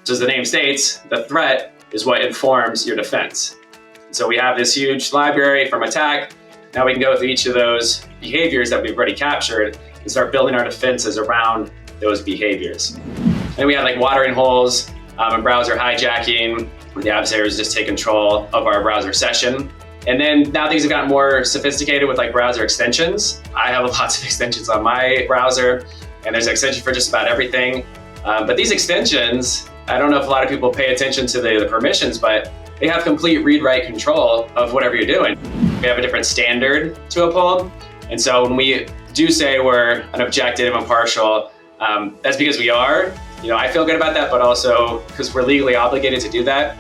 So as the name states, the threat is what informs your defense. So we have this huge library from attack. Now we can go through each of those behaviors that we've already captured and start building our defenses around those behaviors. And we have like watering holes and browser hijacking. The adversaries just take control of our browser session. And then now things have gotten more sophisticated with like browser extensions. I have lots of extensions on my browser, and there's an extension for just about everything. But these extensions, I don't know if a lot of people pay attention to the permissions, but they have complete read-write control of whatever you're doing. We have a different standard to uphold. And so when we do say we're an objective, impartial, that's because we are. I feel good about that, but also because we're legally obligated to do that.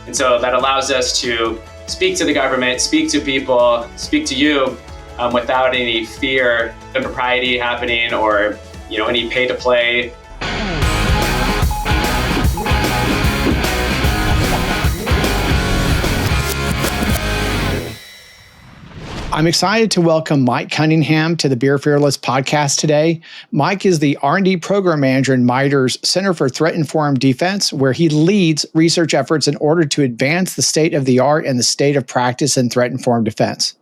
And so that allows us to speak to the government, speak to people, speak to you without any fear of impropriety happening or any pay to play. I'm excited to welcome Mike Cunningham to the Beer Fearless podcast today. Mike is the R&D Program Manager in MITRE's Center for Threat-Informed Defense, where he leads research efforts in order to advance the state of the art and the state of practice in threat-informed defense.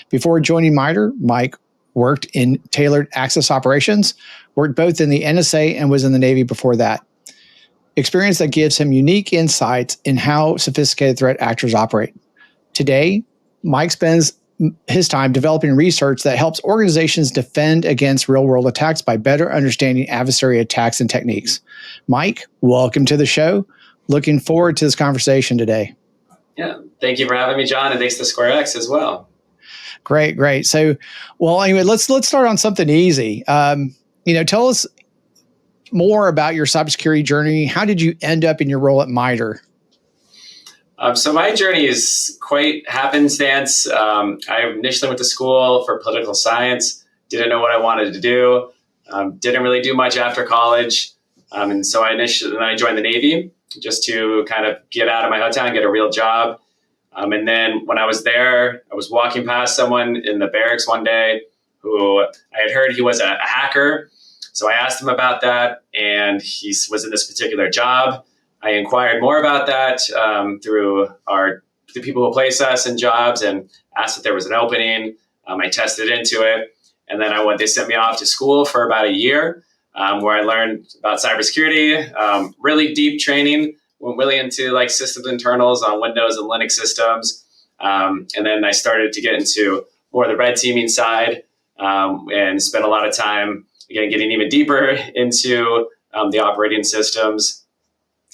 Before joining MITRE, Mike worked in tailored access operations, worked both in the NSA and was in the Navy before that. Experience that gives him unique insights in how sophisticated threat actors operate. Today, Mike spends his time developing research that helps organizations defend against real-world attacks by better understanding adversary attacks and techniques. Mike, welcome to the show. Looking forward to this conversation today. Yeah, thank you for having me, John, and thanks to SquareX as well. Great. So, anyway, let's start on something easy. Tell us more about your cybersecurity journey. How did you end up in your role at MITRE? So my journey is quite happenstance. I initially went to school for political science, didn't know what I wanted to do, didn't really do much after college. And so I joined the Navy just to kind of get out of my hotel and get a real job. And then when I was there, I was walking past someone in the barracks one day who I had heard he was a hacker. So I asked him about that, and he was in this particular job. I inquired more about that through the people who place us in jobs and asked if there was an opening. I tested into it. And then they sent me off to school for about a year where I learned about cybersecurity, really deep training, went really into like systems internals on Windows and Linux systems. And then I started to get into more of the red teaming side and spent a lot of time, again, getting even deeper into the operating systems.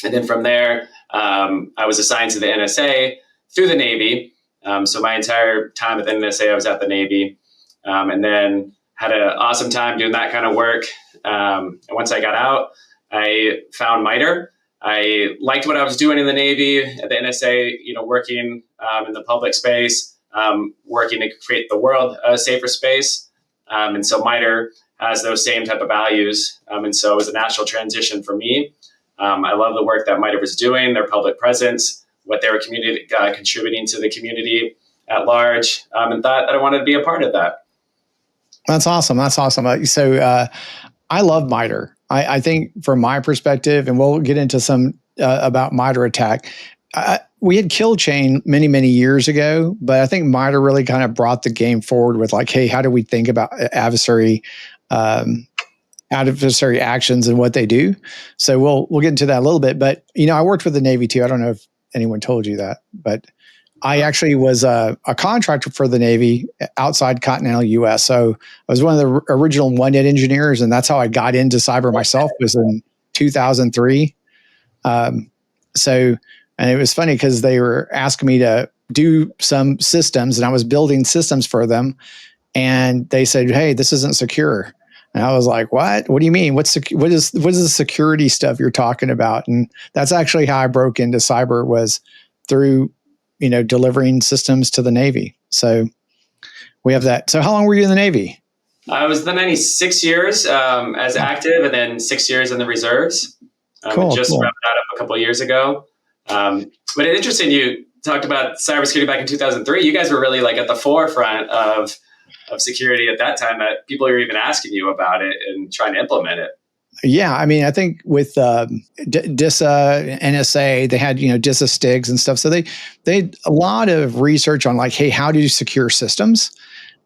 And then from there, I was assigned to the NSA through the Navy. So my entire time at the NSA, I was at the Navy, and then had an awesome time doing that kind of work. And once I got out, I found MITRE. I liked what I was doing in the Navy, at the NSA, working in the public space, working to create the world a safer space. And so MITRE has those same type of values. And so it was a natural transition for me. I love the work that MITRE was doing, their public presence, what they were contributing to the community at large, and thought that I wanted to be a part of that. That's awesome. So I love MITRE. I think from my perspective, and we'll get into some about MITRE ATT&CK, we had Kill Chain many, many years ago, but I think MITRE really kind of brought the game forward with like, hey, how do we think about adversary actions and what they do. So we'll get into that a little bit. But, I worked with the Navy too. I don't know if anyone told you that, but I actually was a contractor for the Navy outside continental U.S. So I was one of the original OneNet engineers, and that's how I got into cyber myself, was in 2003. And it was funny because they were asking me to do some systems, and I was building systems for them. And they said, hey, this isn't secure. And I was like, what? What do you mean? What is the security stuff you're talking about? And that's actually how I broke into cyber, was through, delivering systems to the Navy. So we have that. So how long were you in the Navy? I was in the Navy 6 years as active, and then 6 years in the reserves. Cool. Wrapped that up a couple of years ago. But it's interesting, you talked about cybersecurity back in 2003. You guys were really like at the forefront of security at that time, that people are even asking you about it and trying to implement it. Yeah, I mean, I think with DISA, NSA, they had DISA STIGs and stuff. So they had a lot of research on like, hey, how do you secure systems?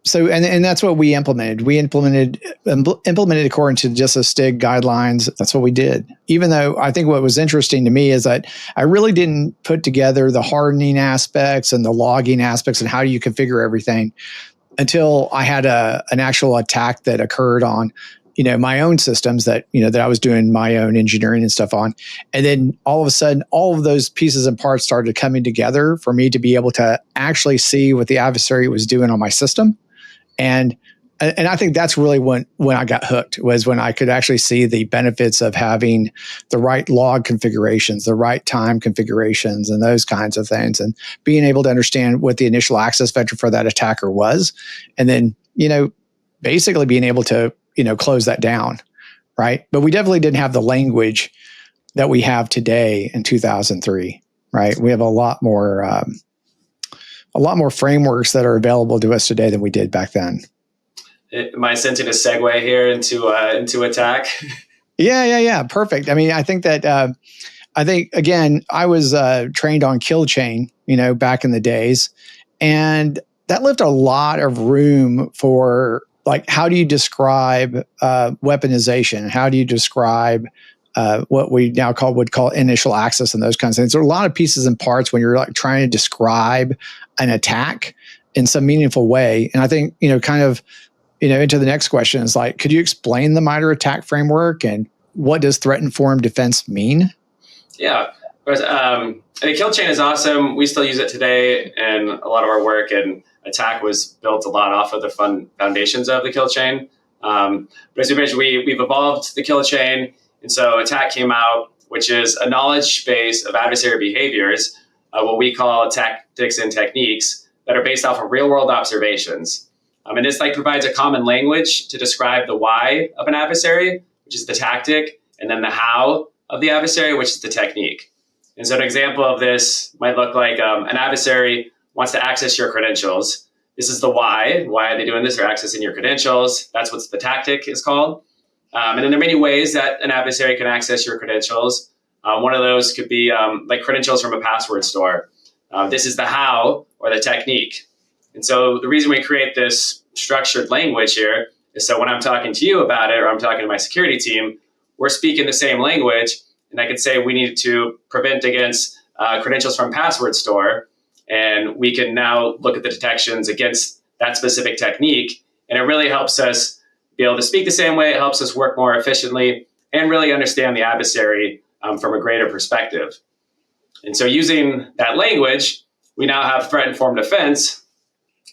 So and that's what we implemented. We implemented according to DISA STIG guidelines. That's what we did. Even though I think what was interesting to me is that I really didn't put together the hardening aspects and the logging aspects and how do you configure everything until I had an actual attack that occurred on my own systems that that I was doing my own engineering and stuff on. And then all of a sudden, all of those pieces and parts started coming together for me to be able to actually see what the adversary was doing on my system. And I think that's really when I got hooked, was when I could actually see the benefits of having the right log configurations, the right time configurations, and those kinds of things, and being able to understand what the initial access vector for that attacker was. And then, basically being able to, close that down. Right. But we definitely didn't have the language that we have today in 2003. Right. We have a lot more frameworks that are available to us today than we did back then. Am I sensing a segue here into attack? Yeah. Perfect. I mean, I think that again, I was trained on kill chain, back in the days, and that left a lot of room for like, how do you describe weaponization? How do you describe what we now would call initial access and those kinds of things? There are a lot of pieces and parts when you're like trying to describe an attack in some meaningful way. And I think, kind of, into the next question is like, could you explain the MITRE ATT&CK framework and what does threat-informed defense mean? Yeah. I mean, kill chain is awesome. We still use it today in a lot of our work, and attack was built a lot off of the foundations of the kill chain. But as you mentioned, we've evolved the kill chain. And so attack came out, which is a knowledge base of adversary behaviors, what we call tactics and techniques that are based off of real world observations. And this provides a common language to describe the why of an adversary, which is the tactic, and then the how of the adversary, which is the technique. And so an example of this might look like an adversary wants to access your credentials. This is the why. Why are they doing this? They're accessing your credentials. That's what the tactic is called. And then there are many ways that an adversary can access your credentials. One of those could be like credentials from a password store. This is the how, or the technique. And so the reason we create this structured language here is so when I'm talking to you about it, or I'm talking to my security team, we're speaking the same language. And I could say we need to prevent against credentials from password store. And we can now look at the detections against that specific technique. And it really helps us be able to speak the same way. It helps us work more efficiently and really understand the adversary from a greater perspective. And so using that language, we now have threat-informed defense,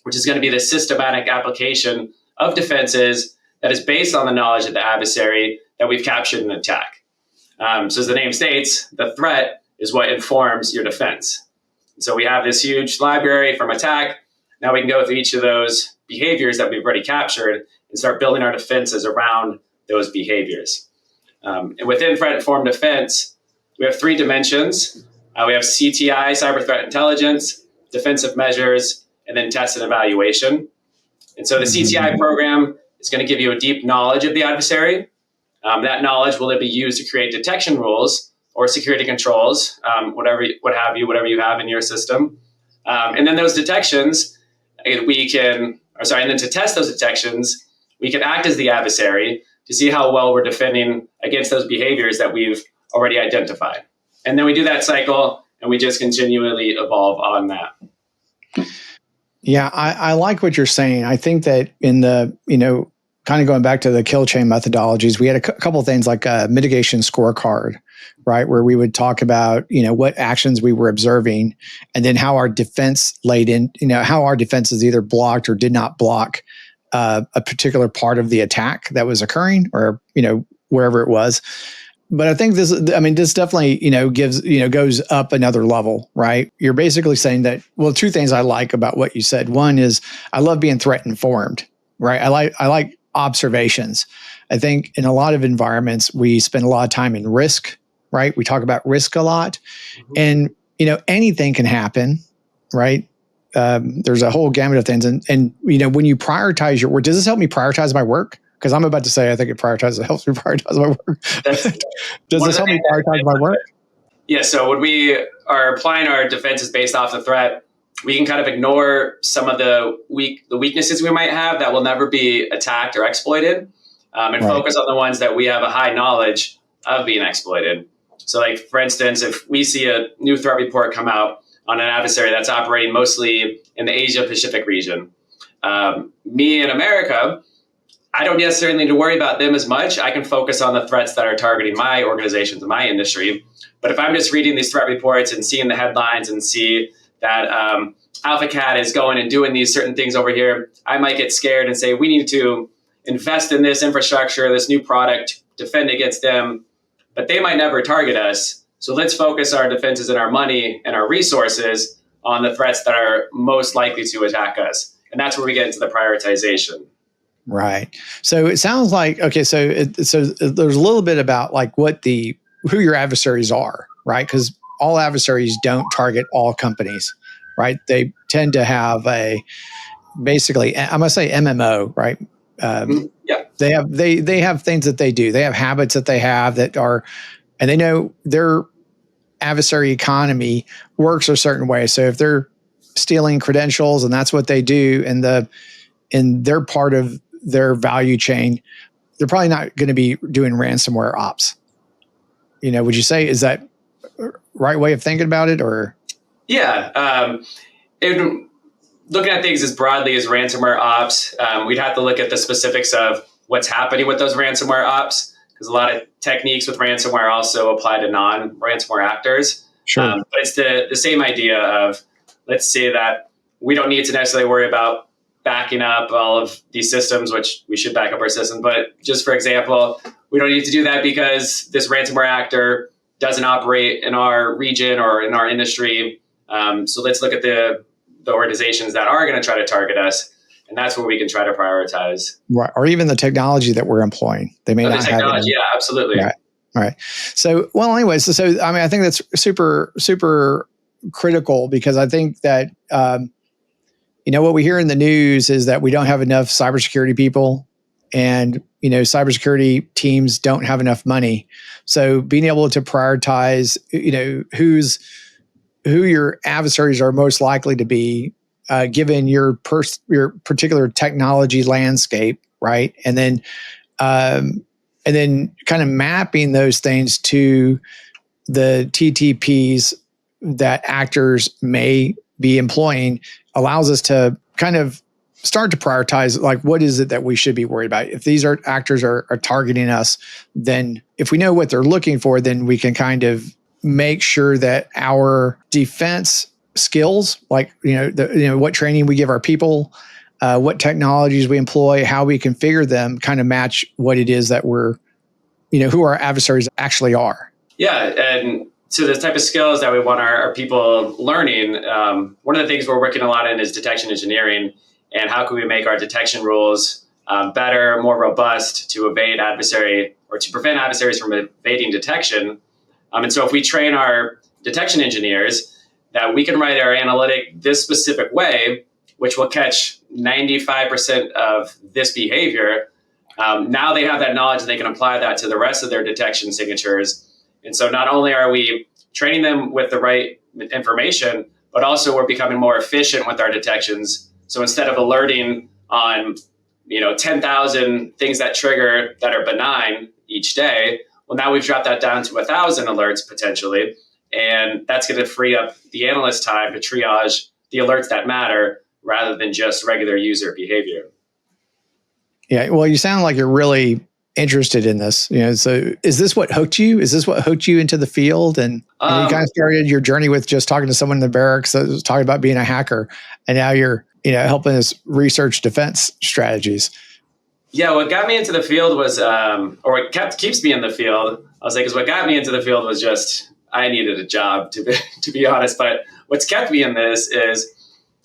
which is going to be the systematic application of defenses that is based on the knowledge of the adversary that we've captured in an attack. So as the name states, the threat is what informs your defense. And so we have this huge library from attack. Now we can go through each of those behaviors that we've already captured and start building our defenses around those behaviors. And within threat-informed defense, we have three dimensions. We have CTI, cyber threat intelligence, defensive measures, and then test and evaluation. And so the CTI program is going to give you a deep knowledge of the adversary. That knowledge will be used to create detection rules or security controls, whatever you have in your system. And then those detections, and then to test those detections, we can act as the adversary to see how well we're defending against those behaviors that we've already identified. And then we do that cycle, and we just continually evolve on that. Yeah, I like what you're saying. I think that in the, kind of going back to the kill chain methodologies, we had a couple of things like a mitigation scorecard, right? Where we would talk about, what actions we were observing and then how our defense laid in, how our defenses either blocked or did not block a particular part of the attack that was occurring or, wherever it was. But I think this definitely, goes up another level, right? You're basically saying that, well, two things I like about what you said. One is I love being threat informed, right? I like observations. I think in a lot of environments, we spend a lot of time in risk, right? We talk about risk a lot. And, anything can happen, right? There's a whole gamut of things. And when you prioritize your work, does this help me prioritize my work? Because I'm about to say, I think it helps me prioritize my work. Does this help me prioritize my work? Yeah. So when we are applying our defenses based off the threat, we can kind of ignore some of the weaknesses we might have that will never be attacked or exploited, and focus on the ones that we have a high knowledge of being exploited. So, like, for instance, if we see a new threat report come out on an adversary that's operating mostly in the Asia Pacific region, me in America, I don't necessarily need to worry about them as much. I can focus on the threats that are targeting my organizations and my industry. But if I'm just reading these threat reports and seeing the headlines and see that AlphaCat is going and doing these certain things over here, I might get scared and say, we need to invest in this infrastructure, this new product, defend against them. But they might never target us. So let's focus our defenses and our money and our resources on the threats that are most likely to attack us. And that's where we get into the prioritization. Right. So it sounds like, okay, so there's a little bit about like who your adversaries are, right? Because all adversaries don't target all companies, right? They tend to have basically, I must say MMO, right? Yeah. They have things that they do. They have habits that they have and they know their adversary economy works a certain way. So if they're stealing credentials and that's what they do in their part of their value chain, they're probably not going to be doing ransomware ops. Would you say, is that right way of thinking about it, or? Yeah. Looking at things as broadly as ransomware ops, we'd have to look at the specifics of what's happening with those ransomware ops, because a lot of techniques with ransomware also apply to non-ransomware actors. Sure. But it's the same idea of, let's say that we don't need to necessarily worry about backing up all of these systems, which we should back up our system. But just for example, we don't need to do that because this ransomware actor doesn't operate in our region or in our industry. So let's look at the organizations that are going to try to target us. And that's where we can try to prioritize. Right. Or even the technology that we're employing. They may not have it. Yeah, absolutely. Right. All right. So, well, anyways, so I mean, I think that's super, super critical, because I think that, what we hear in the news is that we don't have enough cybersecurity people, and, cybersecurity teams don't have enough money. So being able to prioritize, who your adversaries are most likely to be, given your particular technology landscape, right? And then kind of mapping those things to the TTPs that actors may be employing allows us to kind of start to prioritize, like, what is it that we should be worried about? If these actors are targeting us, then if we know what they're looking for, then we can kind of make sure that our defense skills, like, what training we give our people, what technologies we employ, how we configure them, kind of match what it is that we're, who our adversaries actually are. Yeah. And so the type of skills that we want our people learning, one of the things we're working a lot in is detection engineering, and how can we make our detection rules better, more robust to evade adversary, or to prevent adversaries from evading detection. And so if we train our detection engineers that we can write our analytic this specific way, which will catch 95% of this behavior, now they have that knowledge and they can apply that to the rest of their detection signatures. And so not only are we training them with the right information, but also we're becoming more efficient with our detections. So instead of alerting on 10,000 things that trigger that are benign each day, well, now we've dropped that down to 1,000 alerts potentially. And that's going to free up the analyst time to triage the alerts that matter rather than just regular user behavior. Yeah, well, you sound like you're really interested in this. So is this what hooked you? Is this what hooked you into the field? And you kind of started your journey with just talking to someone in the barracks that was talking about being a hacker, and now you're helping us research defense strategies. Yeah, what got me into the field was, or what keeps me in the field, I'll say, because what got me into the field was just, I needed a job, to be honest. But what's kept me in this is,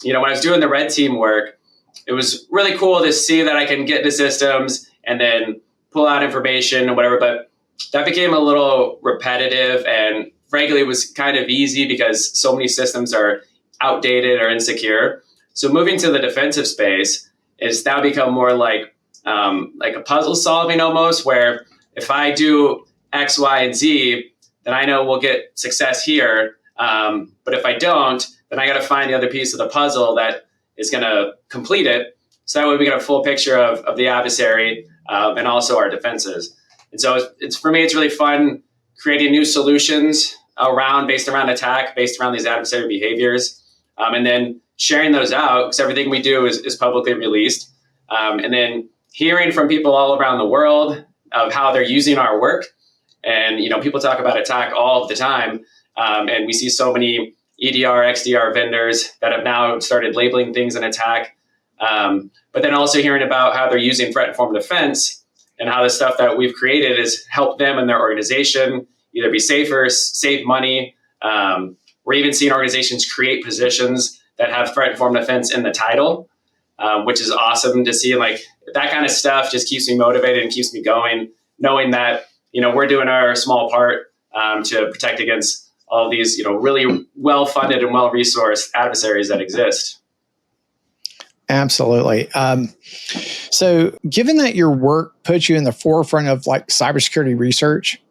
when I was doing the red team work, it was really cool to see that I can get into systems and then pull out information or whatever. But that became a little repetitive, and frankly, it was kind of easy because so many systems are outdated or insecure. So moving to the defensive space is now become more like like a puzzle solving almost, where if I do X, Y, and Z, then I know we'll get success here. But if I don't, then I got to find the other piece of the puzzle that is going to complete it. So that way we get a full picture of the adversary and also our defenses. And so it's for me, it's really fun creating new solutions based around attack, based around these adversary behaviors, and then sharing those out because everything we do is publicly released. And then hearing from people all around the world of how they're using our work. And, people talk about attack all of the time. And we see so many EDR, XDR vendors that have now started labeling things an attack. But then also hearing about how they're using threat-informed defense and how the stuff that we've created has helped them and their organization either be safer, save money. We're even seeing organizations create positions that have threat-informed defense in the title, which is awesome to see. Like that kind of stuff just keeps me motivated and keeps me going, knowing that, we're doing our small part to protect against all these, really well-funded and well-resourced adversaries that exist. Absolutely. So given that your work puts you in the forefront of like cybersecurity research,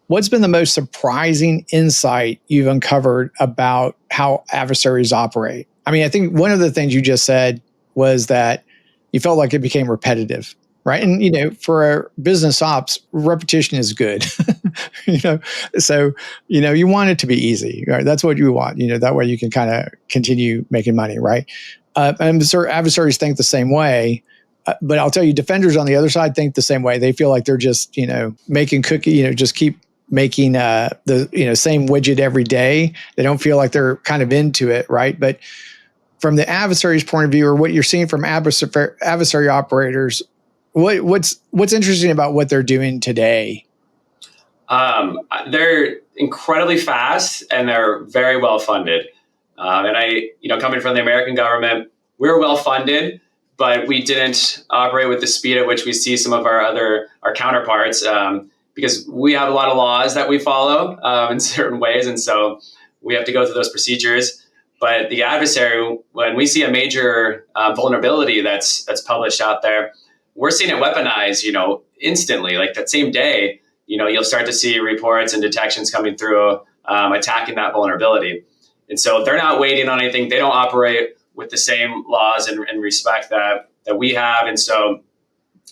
what's been the most surprising insight you've uncovered about how adversaries operate? I mean, I think one of the things you just said was that you felt like it became repetitive, right? And, for business ops, repetition is good, so, you want it to be easy, right? That's what you want, that way you can kind of continue making money, right? And adversaries think the same way. But I'll tell you, defenders on the other side think the same way. They feel like they're just, making cookie, just keep making the same widget every day. They don't feel like they're kind of into it, right? But from the adversary's point of view, or what you're seeing from adversary operators, what's interesting about what they're doing today? They're incredibly fast and they're very well funded. And I, coming from the American government, we were well funded, but we didn't operate with the speed at which we see some of our counterparts, because we have a lot of laws that we follow in certain ways. And so we have to go through those procedures. But the adversary, when we see a major vulnerability that's published out there, we're seeing it weaponized, instantly, like that same day. You'll start to see reports and detections coming through attacking that vulnerability. And so they're not waiting on anything. They don't operate with the same laws and respect that we have. And so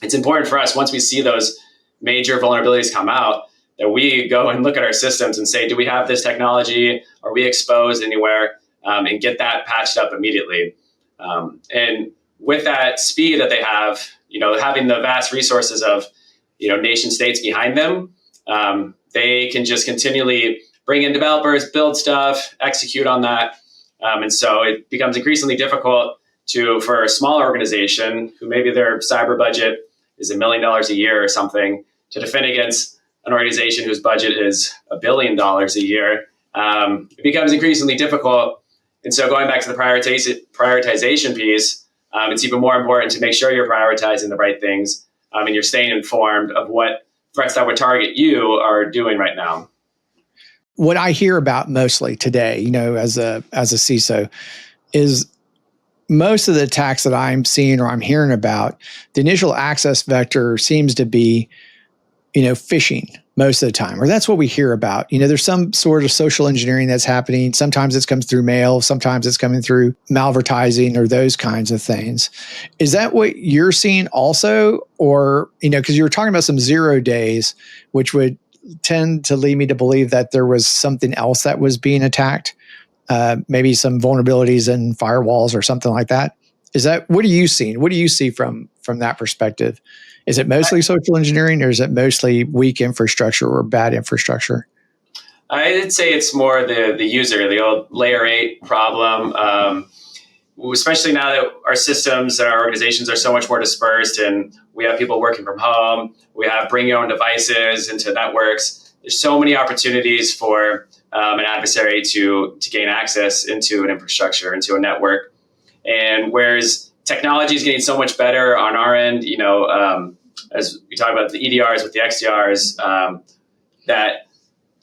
it's important for us, once we see those major vulnerabilities come out, that we go and look at our systems and say, do we have this technology? Are we exposed anywhere? And get that patched up immediately. And with that speed that they have, having the vast resources of, nation states behind them, they can just continually bring in developers, build stuff, execute on that. And so it becomes increasingly difficult for a smaller organization who maybe their cyber budget is $1 million a year or something to defend against an organization whose budget is $1 billion a year. It becomes increasingly difficult. And so going back to the prioritization piece, it's even more important to make sure you're prioritizing the right things and you're staying informed of what threats that would target you are doing right now. What I hear about mostly today, as a CISO, is most of the attacks that I'm seeing or I'm hearing about, the initial access vector seems to be, phishing most of the time, or that's what we hear about. There's some sort of social engineering that's happening. Sometimes it comes through mail, sometimes it's coming through malvertising or those kinds of things. Is that what you're seeing also? Or, because you were talking about some 0 days, which would tend to lead me to believe that there was something else that was being attacked, maybe some vulnerabilities in firewalls or something like that. What are you seeing? What do you see from that perspective? Is it mostly social engineering, or is it mostly weak infrastructure or bad infrastructure? I'd say it's more the user, the old layer 8 problem, especially now that our systems and our organizations are so much more dispersed and we have people working from home, we have bring your own devices into networks. There's so many opportunities for an adversary to gain access into an infrastructure, into a network. And whereas technology is getting so much better on our end, as we talk about the EDRs with the XDRs, that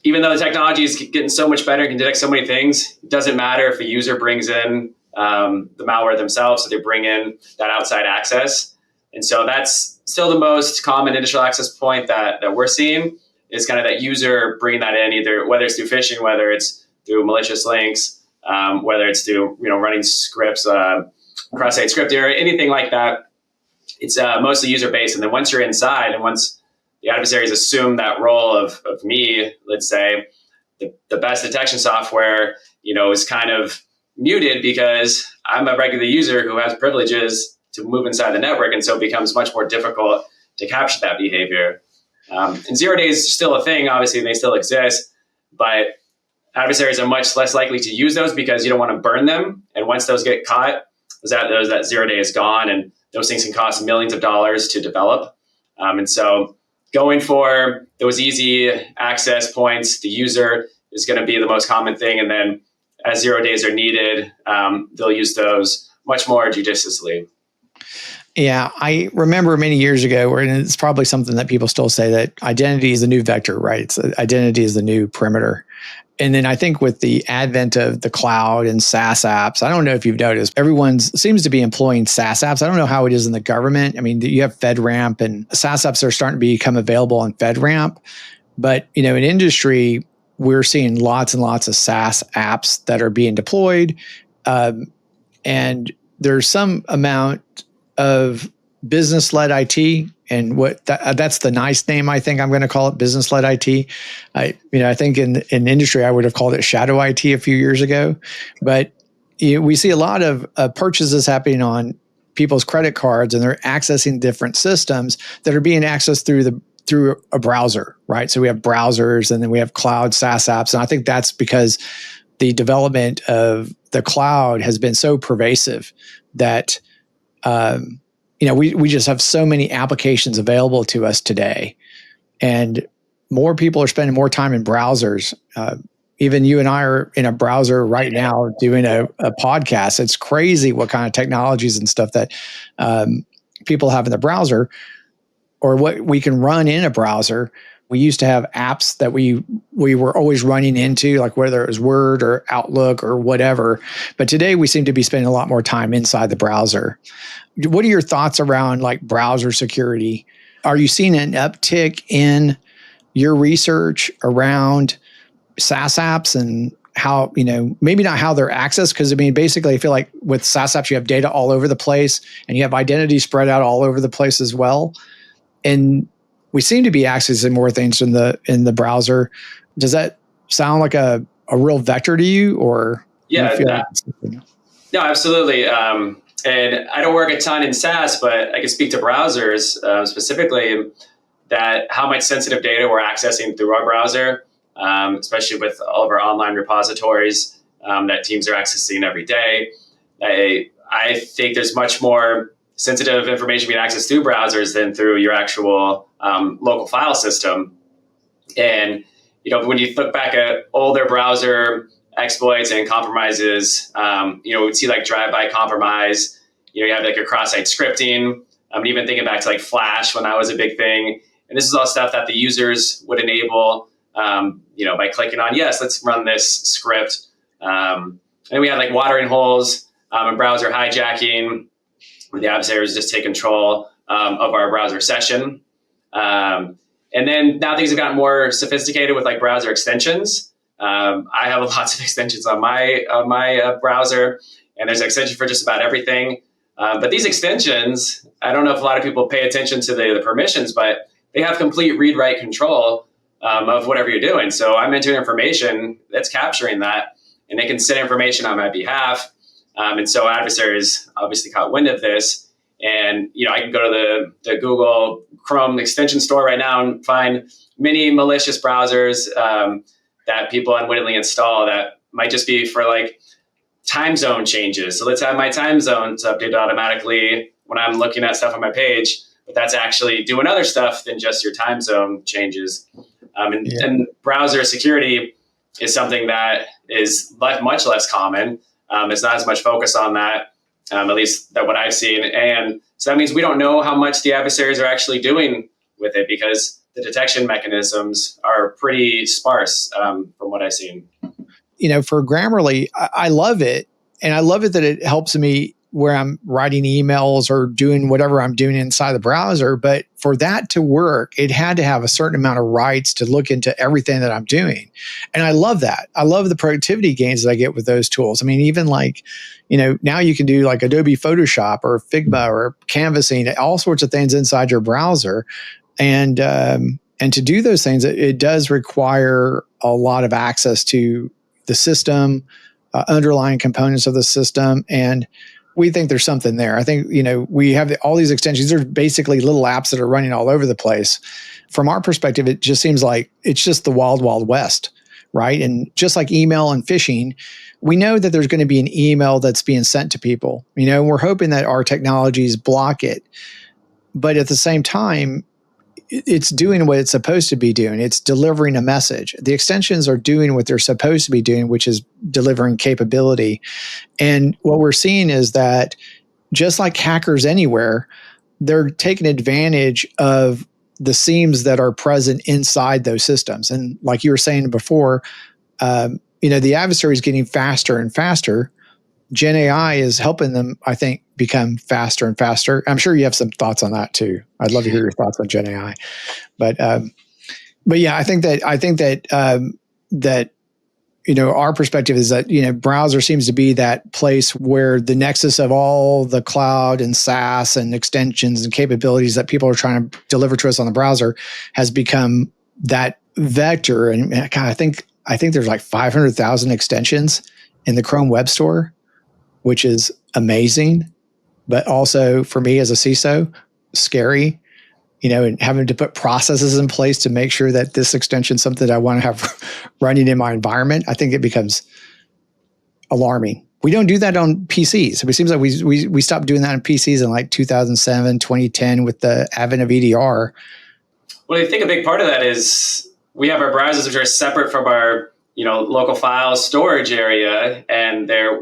even though the technology is getting so much better, can detect so many things, it doesn't matter if a user brings in the malware themselves, so they bring in that outside access. And so that's still the most common initial access point that we're seeing is kind of that user bringing that in, either whether it's through phishing, whether it's through malicious links, whether it's through running scripts, cross-site scripting, or anything like that. It's mostly user-based. And then once you're inside, and once the adversaries assume that role of me, let's say, the best detection software, is kind of muted because I'm a regular user who has privileges to move inside the network. And so it becomes much more difficult to capture that behavior. And 0 days is still a thing. Obviously, they still exist, but adversaries are much less likely to use those because you don't want to burn them. And once those get caught, that 0 day is gone, and those things can cost millions of dollars to develop. And so going for those easy access points, the user is going to be the most common thing. And then as 0 days are needed, they'll use those much more judiciously. Yeah, I remember many years ago, and it's probably something that people still say, that identity is the new vector, right? Identity is the new perimeter. And then I think with the advent of the cloud and SaaS apps, I don't know if you've noticed, everyone seems to be employing SaaS apps. I don't know how it is in the government. I mean, you have FedRAMP, and SaaS apps are starting to become available on FedRAMP. But, in industry, we're seeing lots and lots of SaaS apps that are being deployed. And there's some amount of business-led IT, and that's the nice name. I think I'm going to call it business-led IT. I think in industry I would have called it shadow IT a few years ago, but we see a lot of purchases happening on people's credit cards, and they're accessing different systems that are being accessed through a browser, right? So we have browsers, and then we have cloud SaaS apps, and I think that's because the development of the cloud has been so pervasive that we just have so many applications available to us today, and more people are spending more time in browsers. Even you and I are in a browser right now doing a podcast. It's crazy what kind of technologies and stuff that people have in the browser, or what we can run in a browser. We used to have apps that we were always running into, like whether it was Word or Outlook or whatever. But today we seem to be spending a lot more time inside the browser. What are your thoughts around like browser security? Are you seeing an uptick in your research around SaaS apps and how, maybe not how they're accessed? Because basically I feel like with SaaS apps, you have data all over the place, and you have identity spread out all over the place as well. And we seem to be accessing more things in the browser. Does that sound like a real vector to you, or? Yeah, no, absolutely. And I don't work a ton in SaaS, but I can speak to browsers specifically, that how much sensitive data we're accessing through our browser, especially with all of our online repositories that teams are accessing every day. I think there's much more sensitive information being accessed through browsers than through your actual local file system. And when you look back at older browser exploits and compromises, we'd see like drive-by compromise. You have like your cross-site scripting. Even thinking back to like Flash when that was a big thing. And this is all stuff that the users would enable, by clicking on, yes, let's run this script. And we have like watering holes and browser hijacking, where the adversaries just take control of our browser session. And then now things have gotten more sophisticated with like browser extensions. I have lots of extensions on my browser, and there's an extension for just about everything. But these extensions, I don't know if a lot of people pay attention to the permissions, but they have complete read-write control of whatever you're doing. So I'm entering information that's capturing that, and they can send information on my behalf. And so adversaries obviously caught wind of this. And, I can go to the Google Chrome extension store right now and find many malicious browsers that people unwittingly install that might just be for like time zone changes. So let's have my time zones updated automatically when I'm looking at stuff on my page, but that's actually doing other stuff than just your time zone changes. And browser security is something that is much less common. It's not as much focus on that, at least that what I've seen. And so that means we don't know how much the adversaries are actually doing with it, because the detection mechanisms are pretty sparse from what I've seen. For Grammarly, I love it. And I love it that it helps me where I'm writing emails or doing whatever I'm doing inside the browser. But for that to work, it had to have a certain amount of rights to look into everything that I'm doing. And I love that. I love the productivity gains that I get with those tools. I mean, even like, now you can do like Adobe Photoshop or Figma or canvassing, all sorts of things inside your browser. And to do those things, it does require a lot of access to the system, underlying components of the system. And we think there's something there. I think, we have all these extensions. They're basically little apps that are running all over the place. From our perspective, it just seems like it's just the wild, wild west, right? And just like email and phishing, we know that there's going to be an email that's being sent to people, and we're hoping that our technologies block it. But at the same time, it's doing what it's supposed to be doing. It's delivering a message. The extensions are doing what they're supposed to be doing, which is delivering capability. And what we're seeing is that just like hackers anywhere, they're taking advantage of the seams that are present inside those systems. And like you were saying before, the adversary is getting faster and faster. Gen AI is helping them, I think, become faster and faster. I'm sure you have some thoughts on that too. I'd love to hear your thoughts on Gen AI. But yeah, I think that our perspective is that browser seems to be that place where the nexus of all the cloud and SaaS and extensions and capabilities that people are trying to deliver to us on the browser has become that vector. And God, I think there's like 500,000 extensions in the Chrome Web Store, which is amazing, but also for me as a CISO, scary, and having to put processes in place to make sure that this extension is something that I want to have running in my environment. I think it becomes alarming. We don't do that on PCs. It seems like we stopped doing that on PCs in like 2007, 2010 with the advent of EDR. Well, I think a big part of that is we have our browsers which are separate from our local file storage area, and there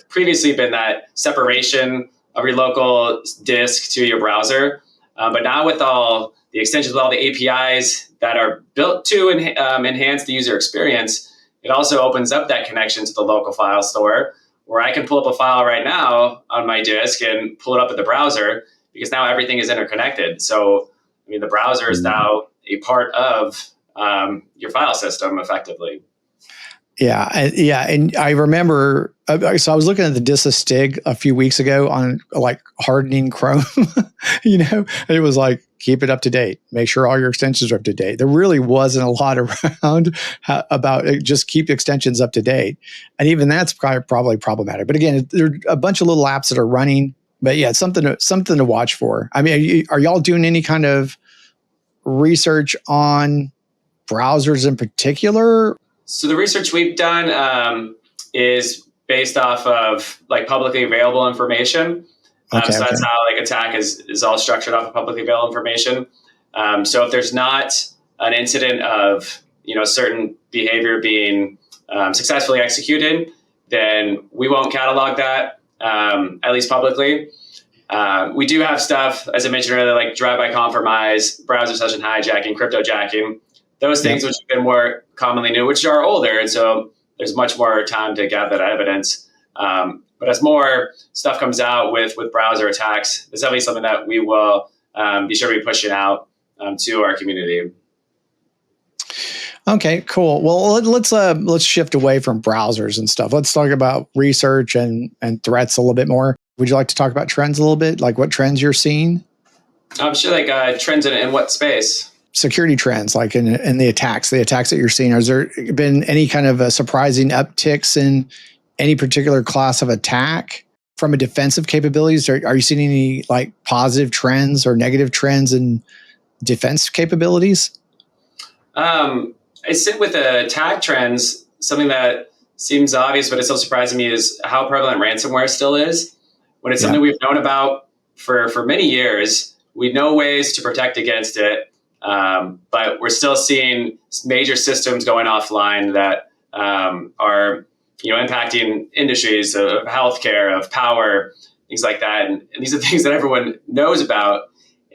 previously been that separation of your local disk to your browser. But now with all the extensions, with all the APIs that are built to enhance the user experience, it also opens up that connection to the local file store where I can pull up a file right now on my disk and pull it up in the browser because now everything is interconnected. So, the browser is now a part of your file system effectively. Yeah. And I remember, so I was looking at the DISA-STIG a few weeks ago on like hardening Chrome, and it was like, keep it up to date, make sure all your extensions are up to date. There really wasn't a lot around about it, just keep extensions up to date. And even that's probably problematic. But again, there are a bunch of little apps that are running, but yeah, it's something to watch for. I mean, are y'all doing any kind of research on browsers in particular? So the research we've done is based off of like publicly available information. So that's how like attack is all structured off of publicly available information. So if there's not an incident of certain behavior being successfully executed, then we won't catalog that at least publicly. We do have stuff, as I mentioned earlier, like drive-by compromise, browser session hijacking, cryptojacking. Those things which have been more commonly known, which are older, and so there's much more time to gather that evidence. But as more stuff comes out with browser attacks, it's definitely something that we will be sure to be pushing out to our community. Okay, cool. Well, let's shift away from browsers and stuff. Let's talk about research and threats a little bit more. Would you like to talk about trends a little bit, like what trends you're seeing? I'm sure, like trends in what space? Security trends, like in the attacks that you're seeing. Has there been any kind of surprising upticks in any particular class of attack from a defensive capabilities? Are you seeing any like positive trends or negative trends in defense capabilities? I sit with the attack trends. Something that seems obvious, but it's still surprising me is how prevalent ransomware still is. When it's something we've known about for many years, we know ways to protect against it. But we're still seeing major systems going offline that are impacting industries of healthcare, of power, things like that. And these are things that everyone knows about,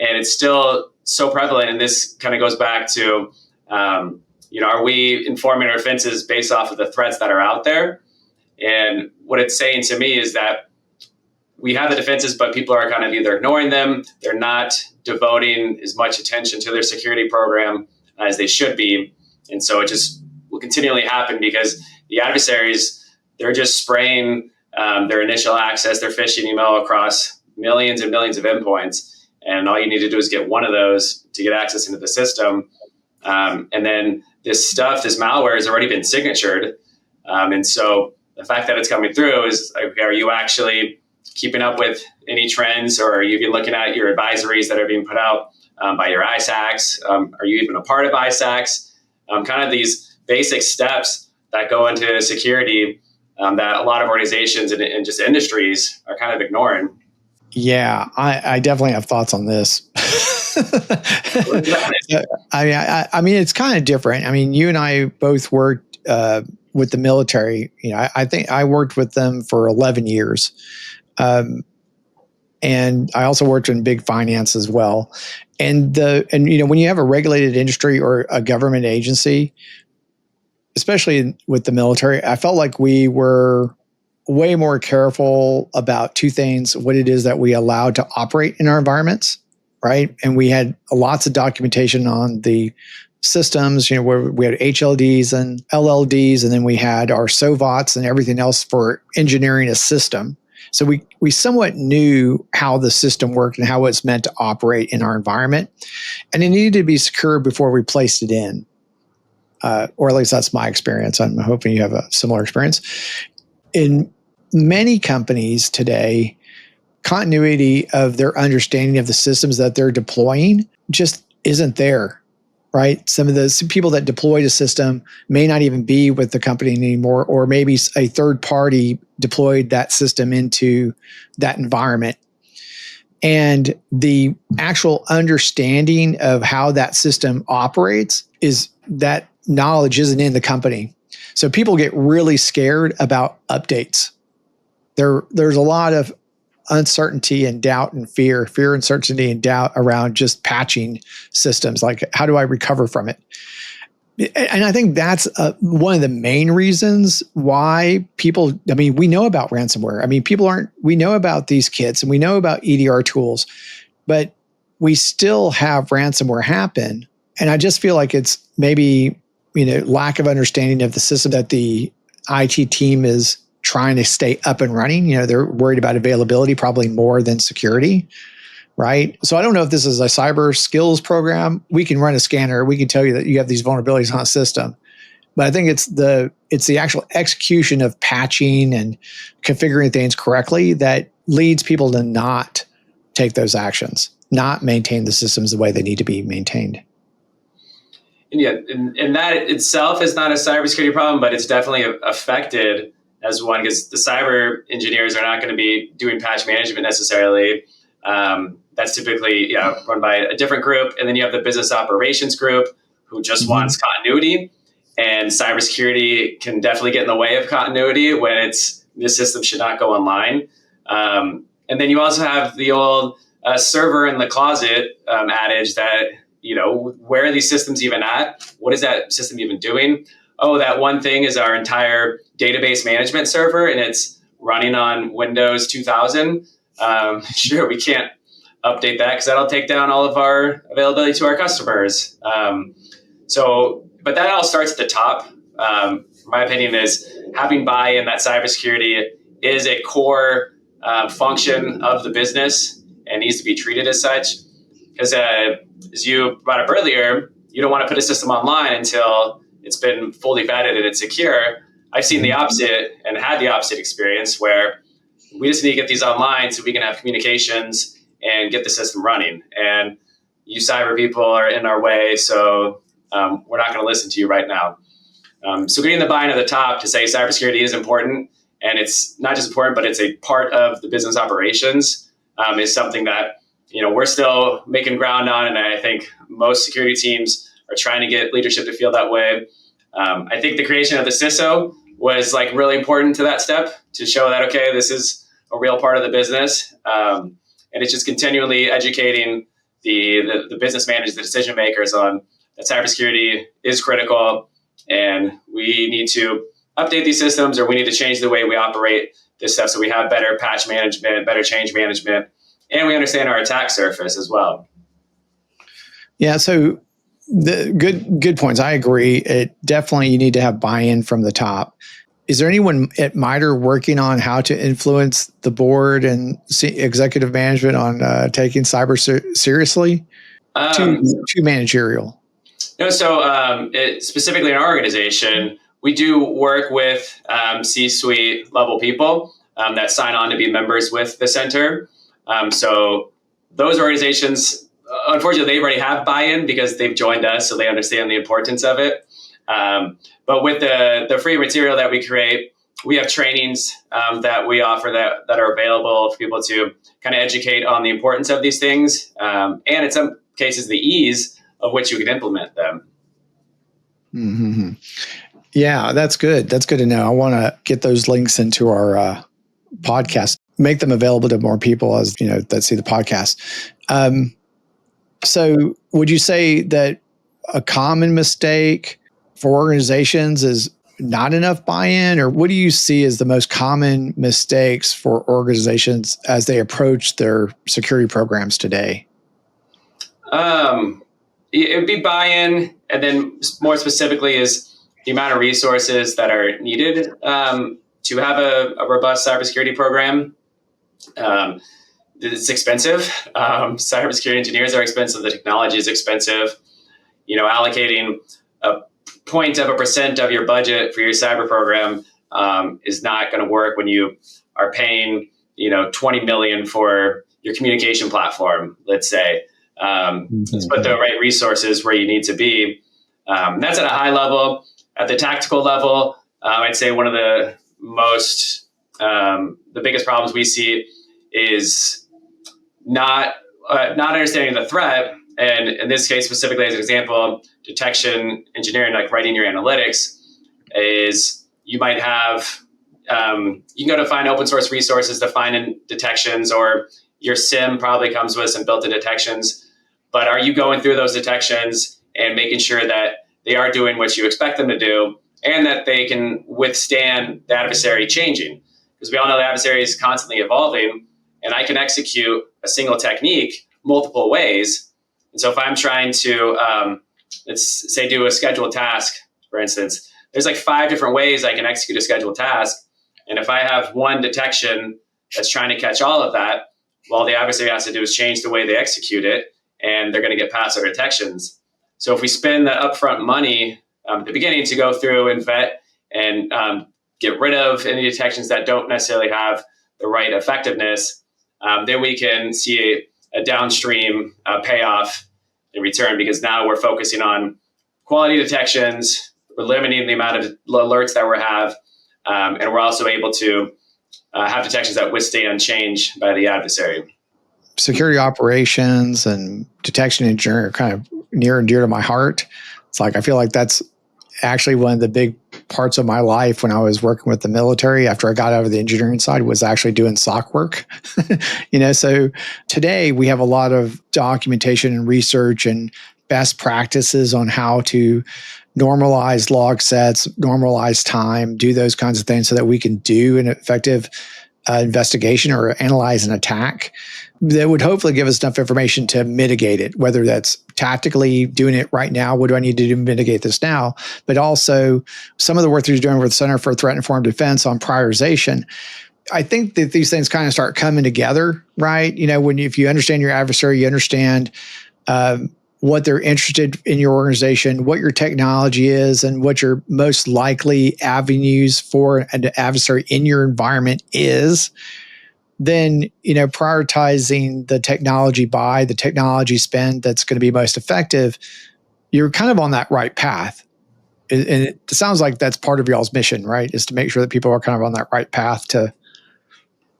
and it's still so prevalent. And this kind of goes back to, are we informing our defenses based off of the threats that are out there? And what it's saying to me is that we have the defenses, but people are kind of either ignoring them. They're not devoting as much attention to their security program as they should be. And so it just will continually happen because the adversaries, they're just spraying their initial access, their phishing email across millions and millions of endpoints. And all you need to do is get one of those to get access into the system. And then this stuff, this malware has already been signatured. And so the fact that it's coming through is, are you actually keeping up with any trends, or are you even looking at your advisories that are being put out by your ISACs? Are you even a part of ISACs? Kind of these basic steps that go into security that a lot of organizations and just industries are kind of ignoring. Yeah, I definitely have thoughts on this. I mean, it's kind of different. I mean, you and I both worked with the military. I think I worked with them for 11 years. And I also worked in big finance as well. And when you have a regulated industry or a government agency, especially with the military, I felt like we were way more careful about two things: what it is that we allowed to operate in our environments, right? And we had lots of documentation on the systems, where we had HLDs and LLDs, and then we had our SOVOTs and everything else for engineering a system. So we somewhat knew how the system worked and how it's meant to operate in our environment. And it needed to be secure before we placed it in. Or at least that's my experience. I'm hoping you have a similar experience. In many companies today, continuity of their understanding of the systems that they're deploying just isn't there, right? Some of the people that deployed a system may not even be with the company anymore, or maybe a third party deployed that system into that environment. And the actual understanding of how that system operates is that knowledge isn't in the company. So people get really scared about updates. There's a lot of uncertainty and doubt and fear, uncertainty and doubt around just patching systems. Like, how do I recover from it? And I think that's one of the main reasons why people, we know about ransomware. We know about these kits and we know about EDR tools, but we still have ransomware happen. And I just feel like it's maybe, lack of understanding of the system that the IT team is trying to stay up and running. They're worried about availability probably more than security, right? So I don't know if this is a cyber skills program. We can run a scanner. We can tell you that you have these vulnerabilities on a system. But I think it's the actual execution of patching and configuring things correctly that leads people to not take those actions, not maintain the systems the way they need to be maintained. And that itself is not a cybersecurity problem, but it's definitely affected as one, because the cyber engineers are not going to be doing patch management necessarily. That's typically run by a different group. And then you have the business operations group who just wants continuity. And cybersecurity can definitely get in the way of continuity when this system should not go online. And then you also have the old server in the closet adage that, where are these systems even at? What is that system even doing? Oh, that one thing is our entire database management server, and it's running on Windows 2000. Sure, we can't update that because that'll take down all of our availability to our customers. But that all starts at the top. My opinion is having buy-in that cybersecurity is a core function of the business and needs to be treated as such. Because as you brought up earlier, you don't want to put a system online until it's been fully vetted and it's secure. I've seen the opposite and had the opposite experience where we just need to get these online so we can have communications and get the system running. And you cyber people are in our way, so we're not going to listen to you right now. So getting the buy-in at the top to say cybersecurity is important, and it's not just important, but it's a part of the business operations, is something that we're still making ground on, and I think most security teams are trying to get leadership to feel that way. I think the creation of the CISO was really important to that step to show that, okay, this is a real part of the business. And it's just continually educating the business managers, the decision makers on that cybersecurity is critical and we need to update these systems, or we need to change the way we operate this stuff so we have better patch management, better change management, and we understand our attack surface as well. Yeah, so the good points. I agree. It definitely, you need to have buy-in from the top. Is there anyone at MITRE working on how to influence the board and executive management on taking cyber seriously? Too managerial. No, so specifically in our organization, we do work with C-suite level people that sign on to be members with the center. So those organizations, unfortunately, they already have buy-in because they've joined us, so they understand the importance of it. But with the free material that we create, we have trainings that we offer that are available for people to kind of educate on the importance of these things, and in some cases, the ease of which you can implement them. Mm-hmm. Yeah, that's good. That's good to know. I want to get those links into our podcast, make them available to more people as that see the podcast. So would you say that a common mistake for organizations is not enough buy-in, or what do you see as the most common mistakes for organizations as they approach their security programs today? It would be buy-in, and then more specifically is the amount of resources that are needed to have a robust cybersecurity program. It's expensive. Cybersecurity engineers are expensive. The technology is expensive. Allocating a 0.1% of your budget for your cyber program is not going to work when you are paying, $20 million for your communication platform, let's say. Let's put the right resources where you need to be. That's at a high level. At the tactical level, I'd say one of the biggest problems we see is not understanding the threat. And in this case, specifically as an example, detection engineering, like writing your analytics, is you might have, you can go to find open source resources to find detections, or your SIM probably comes with some built-in detections. But are you going through those detections and making sure that they are doing what you expect them to do, and that they can withstand the adversary changing? Because we all know the adversary is constantly evolving, and I can execute a single technique multiple ways. And so if I'm trying to, let's say, do a scheduled task, for instance, there's like 5 different ways I can execute a scheduled task. And if I have one detection that's trying to catch all of that, all the adversary has to do is change the way they execute it, and they're going to get past our detections. So if we spend the upfront money at the beginning to go through and vet and get rid of any detections that don't necessarily have the right effectiveness, then we can see a downstream payoff in return, because now we're focusing on quality detections, we're limiting the amount of alerts that we have, and we're also able to have detections that withstand change by the adversary. Security operations and detection engineering are kind of near and dear to my heart. It's like, I feel like that's actually one of the big parts of my life when I was working with the military after I got out of the engineering side, was actually doing SOC work. So today we have a lot of documentation and research and best practices on how to normalize log sets, normalize time, do those kinds of things so that we can do an effective investigation or analyze an attack that would hopefully give us enough information to mitigate it, whether that's tactically doing it right now. What do I need to do to mitigate this now? But also some of the work that you're doing with the Center for Threat Informed Defense on prioritization. I think that these things kind of start coming together, right? If you understand your adversary, you understand what they're interested in your organization, what your technology is, and what your most likely avenues for an adversary in your environment is, then, prioritizing the technology buy, the technology spend that's going to be most effective, you're kind of on that right path. And it sounds like that's part of y'all's mission, right? Is to make sure that people are kind of on that right path to.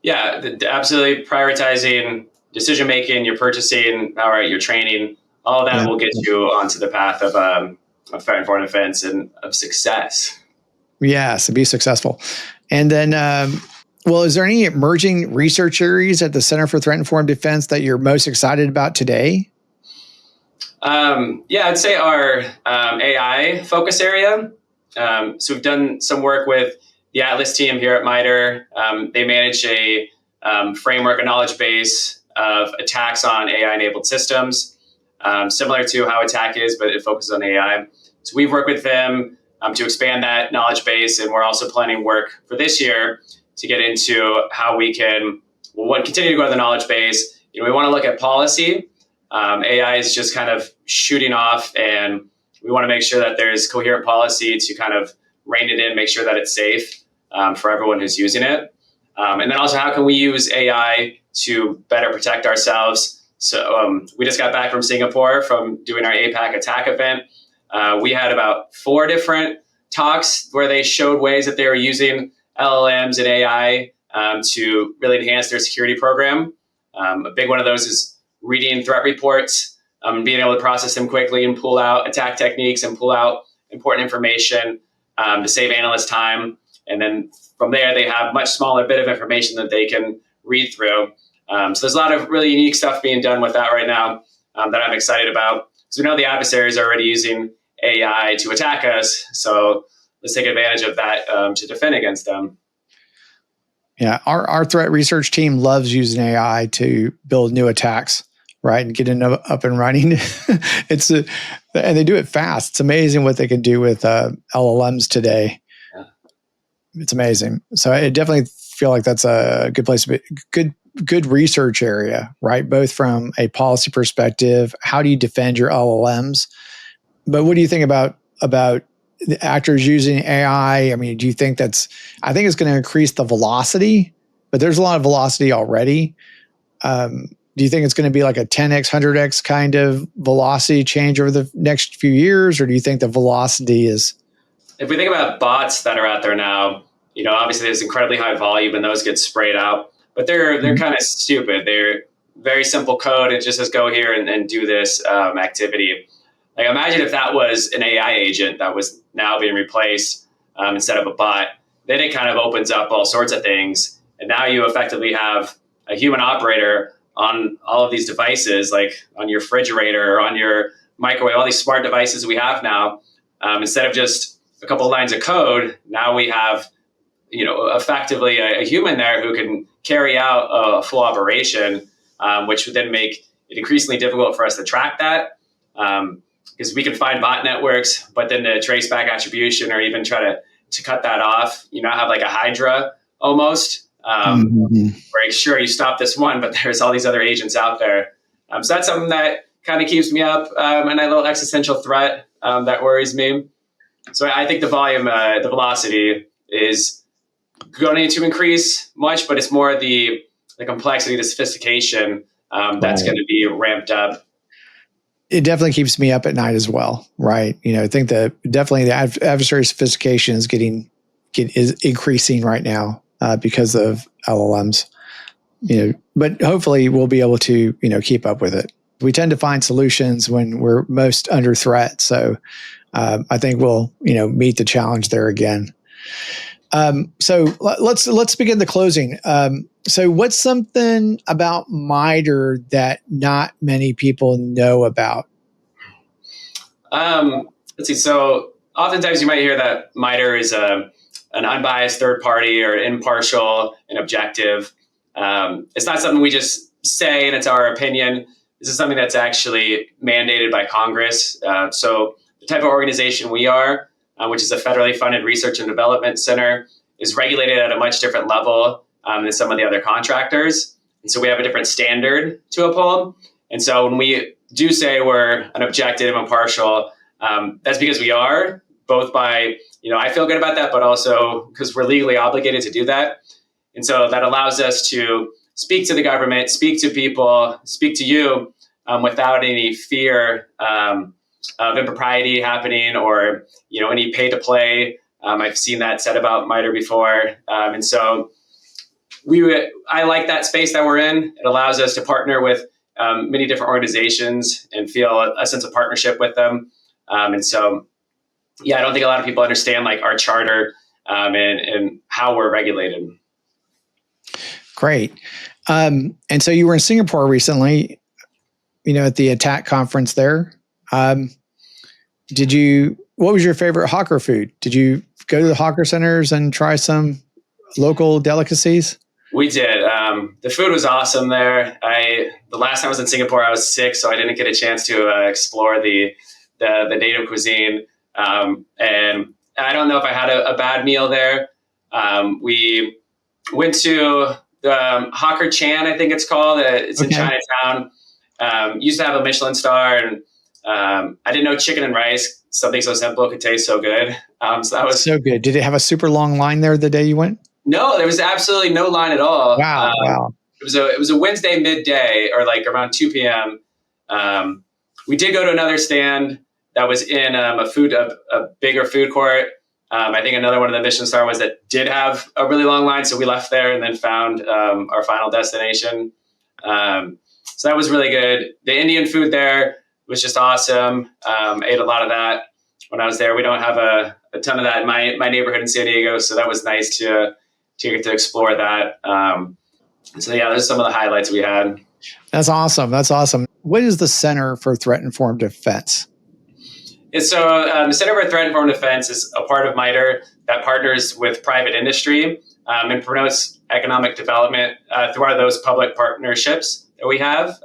Yeah, absolutely. Prioritizing decision-making, your purchasing, all right, your training, all of that will get you onto the path of threat informed defense and of success. Yes, and be successful. And then, is there any emerging research areas at the Center for Threat Informed Defense that you're most excited about today? I'd say our AI focus area. So we've done some work with the Atlas team here at MITRE. They manage a framework, a knowledge base of attacks on AI-enabled systems, similar to how ATT&CK is, but it focuses on AI. So we've worked with them to expand that knowledge base, and we're also planning work for this year to get into how we can continue to grow the knowledge base. We want to look at policy. AI is just kind of shooting off, and we want to make sure that there's coherent policy to kind of rein it in, make sure that it's safe for everyone who's using it. And then also, how can we use AI to better protect ourselves? So we just got back from Singapore from doing our APAC attack event. We had about 4 different talks where they showed ways that they were using LLMs and AI to really enhance their security program. A big one of those is reading threat reports, being able to process them quickly and pull out attack techniques and pull out important information to save analysts time. And then from there, they have much smaller bit of information that they can read through. So there's a lot of really unique stuff being done with that right now that I'm excited about. So we know the adversaries are already using AI to attack us. So let's take advantage of that to defend against them. Yeah, our threat research team loves using AI to build new attacks, right, and get it up and running. And they do it fast. It's amazing what they can do with LLMs today. Yeah. It's amazing. So I definitely feel like that's a good place to be. Good research area, right? Both from a policy perspective, how do you defend your LLMs? But what do you think about the actors using AI? I mean, do you think I think it's going to increase the velocity, but there's a lot of velocity already. Do you think it's going to be like a 10x, 100x kind of velocity change over the next few years? Or do you think the velocity is? If we think about bots that are out there now, obviously there's incredibly high volume and those get sprayed out, but they're kind of stupid. They're very simple code. It just says go here and do this activity. Like, imagine if that was an AI agent that was now being replaced instead of a bot. Then it kind of opens up all sorts of things. And now you effectively have a human operator on all of these devices, like on your refrigerator or on your microwave, all these smart devices we have now. Instead of just a couple of lines of code, now we have, effectively a human there who can carry out a full operation, which would then make it increasingly difficult for us to track that. Because we can find bot networks, but then to trace back attribution or even try to cut that off, have like a Hydra almost, where sure, you stop this one, but there's all these other agents out there. So that's something that kind of keeps me up, and a little existential threat that worries me. So I think the volume, the velocity is going to increase much, but it's more the complexity, the sophistication that's going to be ramped up. It definitely keeps me up at night as well, right? I think that definitely the adversary sophistication is increasing right now because of LLMs. But hopefully we'll be able to keep up with it. We tend to find solutions when we're most under threat, so I think we'll meet the challenge there again. So let's begin the closing. So what's something about MITRE that not many people know about? Let's see. So oftentimes you might hear that MITRE is an unbiased third party or impartial and objective. It's not something we just say and it's our opinion. This is something that's actually mandated by Congress. So the type of organization we are, which is a federally funded research and development center, is regulated at a much different level than some of the other contractors. And so we have a different standard to uphold. And so when we do say we're an objective, impartial, that's because we are, both by, I feel good about that, but also because we're legally obligated to do that. And so that allows us to speak to the government, speak to people, speak to you without any fear of impropriety happening or, any pay to play. I've seen that said about MITRE before. And so I like that space that we're in. It allows us to partner with many different organizations and feel a sense of partnership with them. And so, I don't think a lot of people understand like our charter and how we're regulated. Great. And so you were in Singapore recently, at the ATT&CK conference there. What was your favorite hawker food? Did you go to the hawker centers and try some local delicacies? We did. The food was awesome there. The last time I was in Singapore, I was sick, so I didn't get a chance to explore the native cuisine. And I don't know if I had a bad meal there. We went to the Hawker Chan, I think it's called. It's in Chinatown. Used to have a Michelin star, and I didn't know chicken and rice, something so simple, could taste so good. So that was so good. Did it have a super long line there the day you went? No, there was absolutely no line at all. Wow. It was a Wednesday midday, or like around 2 p.m. We did go to another stand that was in a bigger food court. I think another one of the Michelin star ones that did have a really long line, so we left there and then found our final destination. So that was really good. The Indian food there was just awesome. Ate a lot of that when I was there. We don't have a ton of that in my neighborhood in San Diego, so that was nice to get to explore that. So yeah, those are some of the highlights we had. That's awesome. What is the Center for Threat Informed Defense? So the Center for Threat Informed Defense is a part of MITRE that partners with private industry and promotes economic development through those public partnerships that we have.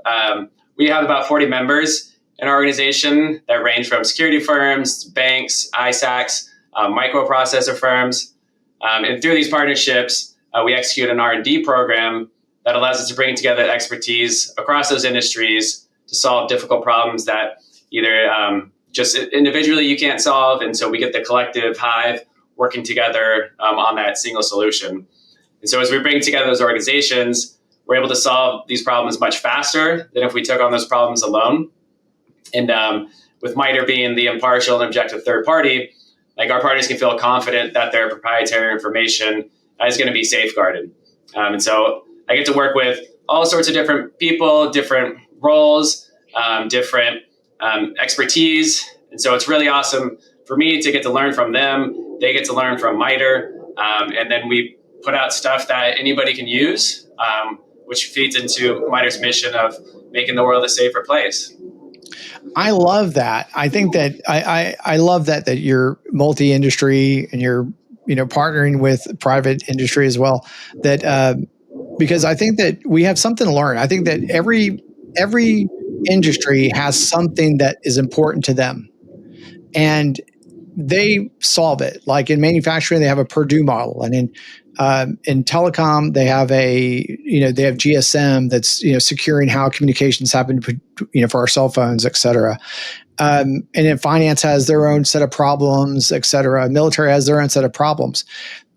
We have about 40 members in our organization that range from security firms, banks, ISACs, microprocessor firms. And through these partnerships, we execute an R&D program that allows us to bring together expertise across those industries to solve difficult problems that either just individually you can't solve. And so we get the collective hive working together on that single solution. And so as we bring together those organizations, we're able to solve these problems much faster than if we took on those problems alone. And with MITRE being the impartial and objective third party, like our partners can feel confident that their proprietary information is going to be safeguarded. And so I get to work with all sorts of different people, different roles, different expertise. And so it's really awesome for me to get to learn from them. They get to learn from MITRE. And then we put out stuff that anybody can use, which feeds into MITRE's mission of making the world a safer place. I love that. I think that I love that you're multi-industry and you're partnering with private industry as well. That because I think that we have something to learn. I think that every industry has something that is important to them, and they solve it. Like in manufacturing, they have a Purdue model, and in telecom, they have they have GSM that's securing how communications happen for our cell phones, et cetera. And then finance has their own set of problems, et cetera. Military has their own set of problems,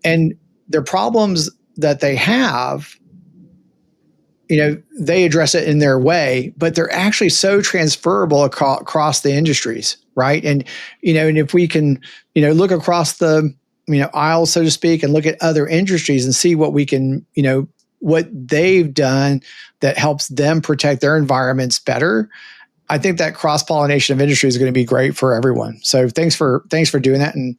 and their problems that they have, they address it in their way, but they're actually so transferable across the industries, right? And and if we can look across the aisle, so to speak, and look at other industries and see what we can what they've done that helps them protect their environments better, I think that cross-pollination of industry is going to be great for everyone. So thanks for doing that. And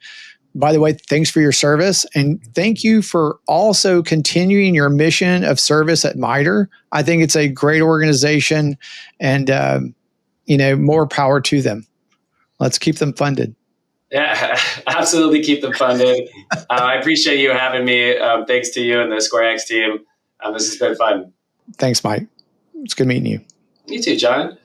by the way, thanks for your service. And thank you for also continuing your mission of service at MITRE. I think it's a great organization, and more power to them. Let's keep them funded. Yeah, absolutely keep them funded. I appreciate you having me. Thanks to you and the SquareX team. This has been fun. Thanks, Mike. It's good meeting you. You too, John.